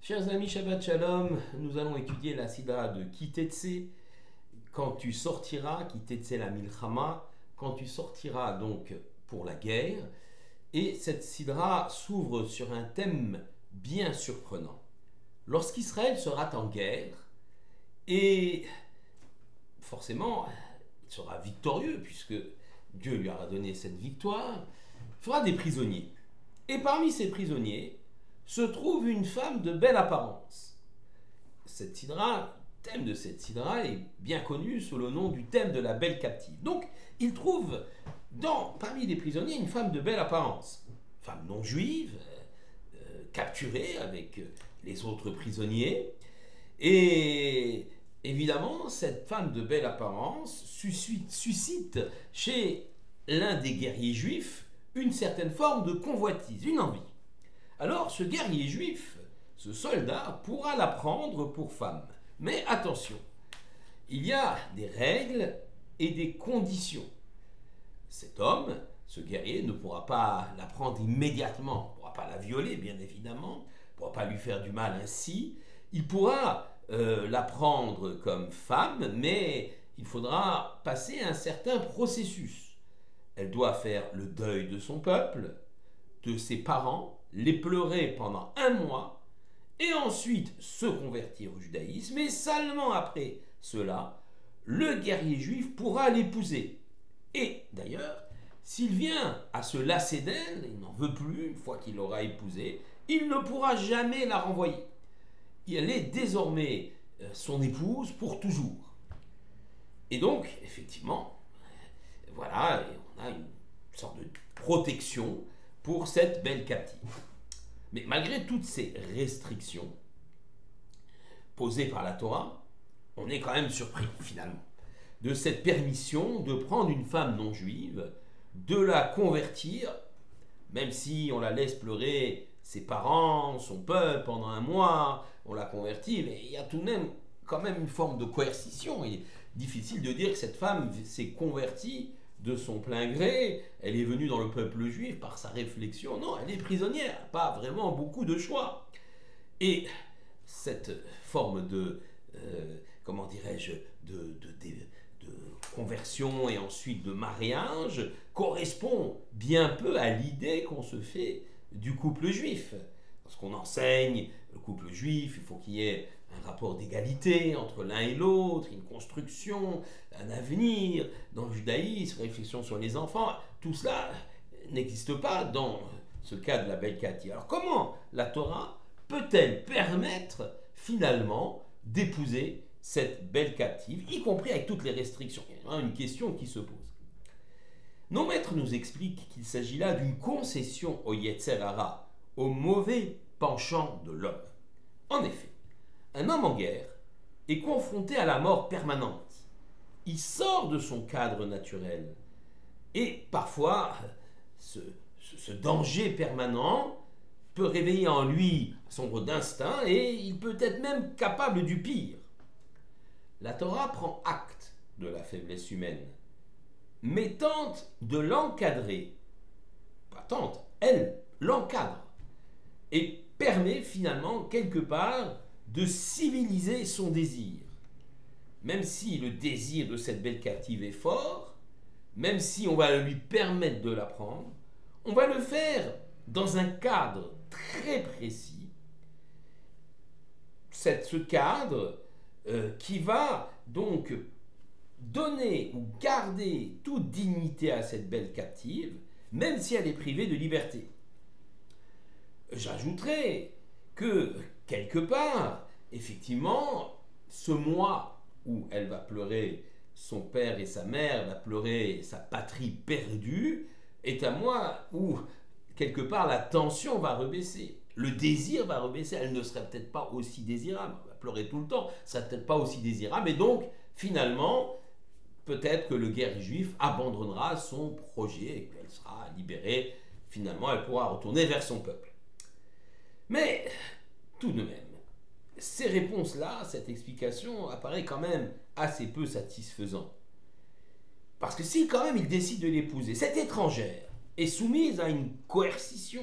Chers amis, Shabbat Shalom, nous allons étudier la Sidra de Kitetse, quand tu sortiras, Kitetse la Milchama, quand tu sortiras donc pour la guerre. Et cette Sidra s'ouvre sur un thème bien surprenant. Lorsqu'Israël sera en guerre, et forcément, il sera victorieux, puisque Dieu lui aura donné cette victoire, il fera des prisonniers. Et parmi ces prisonniers, se trouve une femme de belle apparence. Cette sidra, le thème de cette sidra est bien connu sous le nom du thème de la belle captive. Donc, il trouve parmi les prisonniers une femme de belle apparence, femme non juive, capturée avec les autres prisonniers. Et évidemment, cette femme de belle apparence suscite chez l'un des guerriers juifs une certaine forme de convoitise, une envie. Alors ce guerrier juif, ce soldat, pourra la prendre pour femme. Mais attention, il y a des règles et des conditions. Cet homme, ce guerrier, ne pourra pas la prendre immédiatement, ne pourra pas la violer, bien évidemment, ne pourra pas lui faire du mal ainsi. Il pourra la prendre comme femme, mais il faudra passer un certain processus. Elle doit faire le deuil de son peuple, de ses parents, les pleurer pendant 1 mois, et ensuite se convertir au judaïsme, et seulement après cela, le guerrier juif pourra l'épouser. Et d'ailleurs, s'il vient à se lasser d'elle, il n'en veut plus, une fois qu'il l'aura épousée, il ne pourra jamais la renvoyer. Elle est désormais son épouse pour toujours. Et donc, effectivement, voilà, on a une sorte de protection pour cette belle captive. Mais malgré toutes ces restrictions posées par la Torah, on est quand même surpris finalement de cette permission de prendre une femme non juive, de la convertir, même si on la laisse pleurer ses parents, son peuple pendant 1 mois, on la convertit, mais il y a tout de même quand même une forme de coercition. Il est difficile de dire que cette femme s'est convertie de son plein gré, elle est venue dans le peuple juif par sa réflexion. Non, elle est prisonnière, pas vraiment beaucoup de choix. Et cette forme de, comment dirais-je, de conversion et ensuite de mariage correspond bien peu à l'idée qu'on se fait du couple juif. Parce qu'on enseigne le couple juif, il faut qu'il y ait un rapport d'égalité entre l'un et l'autre, une construction, un avenir dans le judaïsme, réflexion sur les enfants. Tout cela n'existe pas dans ce cas de la belle captive. Alors comment la Torah peut-elle permettre finalement d'épouser cette belle captive, y compris avec toutes les restrictions? Il y a une question qui se pose. Nos maîtres nous expliquent qu'il s'agit là d'une concession au Yetzer Hara, au mauvais penchant de l'homme. En effet, un homme en guerre est confronté à la mort permanente. Il sort de son cadre naturel. Et parfois, ce danger permanent peut réveiller en lui son d'instinct et il peut être même capable du pire. La Torah prend acte de la faiblesse humaine, mais tente de l'encadrer. Pas tente, elle l'encadre et permet finalement quelque part de civiliser son désir. Même si le désir de cette belle captive est fort, même si on va lui permettre de la prendre, on va le faire dans un cadre très précis. Ce cadre qui va donc donner ou garder toute dignité à cette belle captive, même si elle est privée de liberté. J'ajouterai que, quelque part, effectivement, ce mois où elle va pleurer son père et sa mère, va pleurer sa patrie perdue, est un mois où, quelque part, la tension va rebaisser. Le désir va rebaisser. Elle ne serait peut-être pas aussi désirable. Elle va pleurer tout le temps. Elle ne serait peut-être pas aussi désirable. Et donc, finalement, peut-être que le guerrier juif abandonnera son projet et qu'elle sera libérée. Finalement, elle pourra retourner vers son peuple. Mais, tout de même, ces réponses-là, cette explication apparaît quand même assez peu satisfaisant. Parce que si quand même il décide de l'épouser, cette étrangère est soumise à une coercition.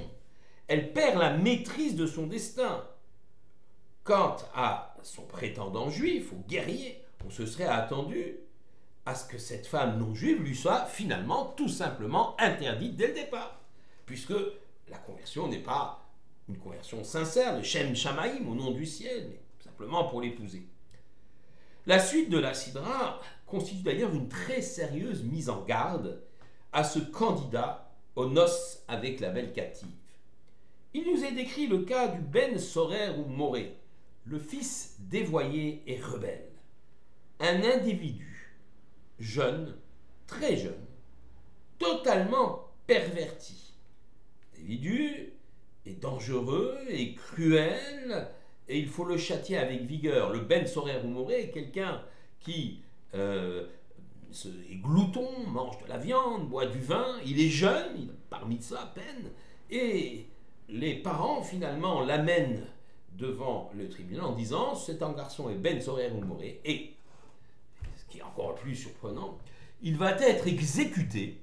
Elle perd la maîtrise de son destin. Quant à son prétendant juif, au guerrier, on se serait attendu à ce que cette femme non juive lui soit finalement tout simplement interdite dès le départ, puisque la conversion n'est pas une conversion sincère, de Shem Shamaïm, au nom du ciel, mais simplement pour l'épouser. La suite de la Sidra constitue d'ailleurs une très sérieuse mise en garde à ce candidat aux noces avec la belle captive. Il nous est décrit le cas du Ben Sorer ou Moré, le fils dévoyé et rebelle. Un individu jeune, très jeune, totalement perverti. L'individu est dangereux et cruel et il faut le châtier avec vigueur. Le Ben Sorer ou Moré est quelqu'un qui est glouton, mange de la viande, boit du vin, il est jeune, il a parmi ça à peine, et les parents finalement l'amènent devant le tribunal en disant cet garçon est Ben Sorer ou Moré, et ce qui est encore plus surprenant, il va être exécuté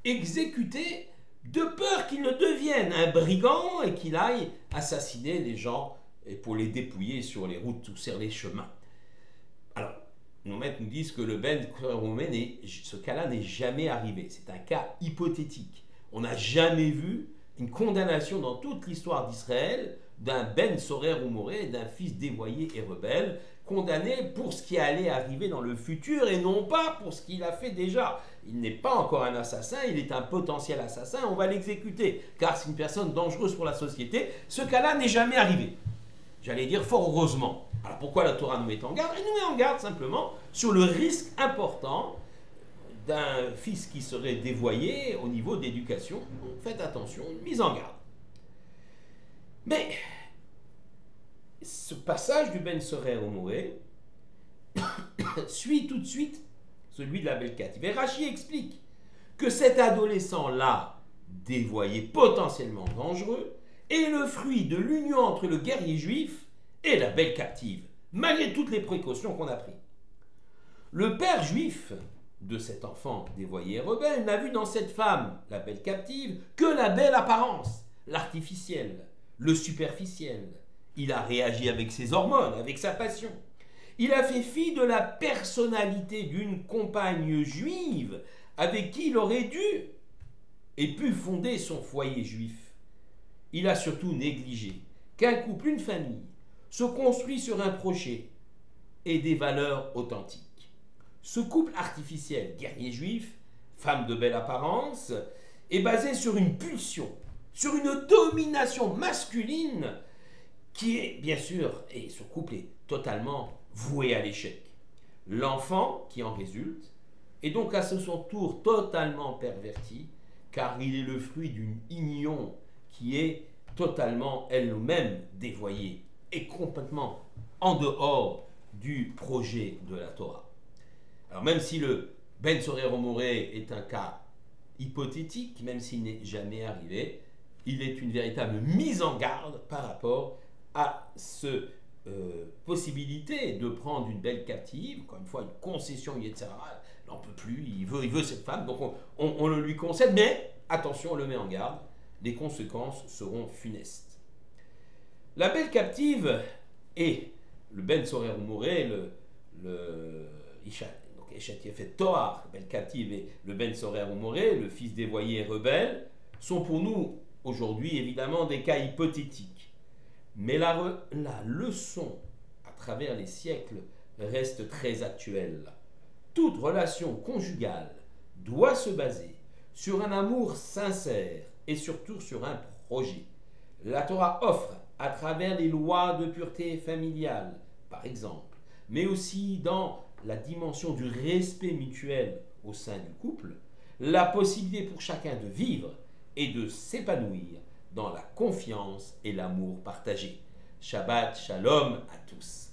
de peur qu'il ne devienne un brigand et qu'il aille assassiner les gens pour les dépouiller sur les routes ou sur les chemins. Alors, nos maîtres nous disent que le Ben Sorer ou Moré, ce cas-là n'est jamais arrivé. C'est un cas hypothétique. On n'a jamais vu une condamnation dans toute l'histoire d'Israël d'un Ben Sorer ou Moré, d'un fils dévoyé et rebelle, condamné pour ce qui allait arriver dans le futur et non pas pour ce qu'il a fait déjà. Il n'est pas encore un assassin, il est un potentiel assassin, on va l'exécuter, car c'est une personne dangereuse pour la société. Ce cas-là n'est jamais arrivé. J'allais dire fort heureusement. Alors pourquoi la Torah nous met en garde? Elle nous met en garde simplement sur le risque important d'un fils qui serait dévoyé au niveau d'éducation. Faites attention, une mise en garde. Mais ce passage du Ben Sorer ou Moré suit tout de suite celui de la belle captive. Et Rachi explique que cet adolescent-là, dévoyé, potentiellement dangereux, est le fruit de l'union entre le guerrier juif et la belle captive, malgré toutes les précautions qu'on a prises. Le père juif de cet enfant dévoyé et rebelle n'a vu dans cette femme, la belle captive, que la belle apparence, l'artificiel, le superficiel. Il a réagi avec ses hormones, avec sa passion. Il a fait fi de la personnalité d'une compagne juive avec qui il aurait dû et pu fonder son foyer juif. Il a surtout négligé qu'un couple, une famille, se construit sur un projet et des valeurs authentiques. Ce couple artificiel, guerrier juif, femme de belle apparence, est basé sur une pulsion, sur une domination masculine qui est, bien sûr, et ce couple est totalement voué à l'échec. L'enfant qui en résulte est donc à son tour totalement perverti, car il est le fruit d'une union qui est totalement elle-même dévoyée et complètement en dehors du projet de la Torah. Alors même si le Ben Sorer ou Moré est un cas hypothétique, même s'il n'est jamais arrivé, il est une véritable mise en garde par rapport à cette possibilité de prendre une belle captive, encore une fois une concession etc. Il n'en peut plus, il veut cette femme, donc on le lui concède, mais attention, on le met en garde, les conséquences seront funestes. La belle captive et le Ben Sorer ou Moré, le Echet Toar, la belle captive, et le Ben Sorer ou Moré, le fils dévoyé et rebelle, sont pour nous aujourd'hui évidemment des cas hypothétiques. Mais la leçon à travers les siècles reste très actuelle. Toute relation conjugale doit se baser sur un amour sincère et surtout sur un projet. La Torah offre, à travers les lois de pureté familiale, par exemple, mais aussi dans la dimension du respect mutuel au sein du couple, la possibilité pour chacun de vivre et de s'épanouir dans la confiance et l'amour partagé. Shabbat Shalom à tous.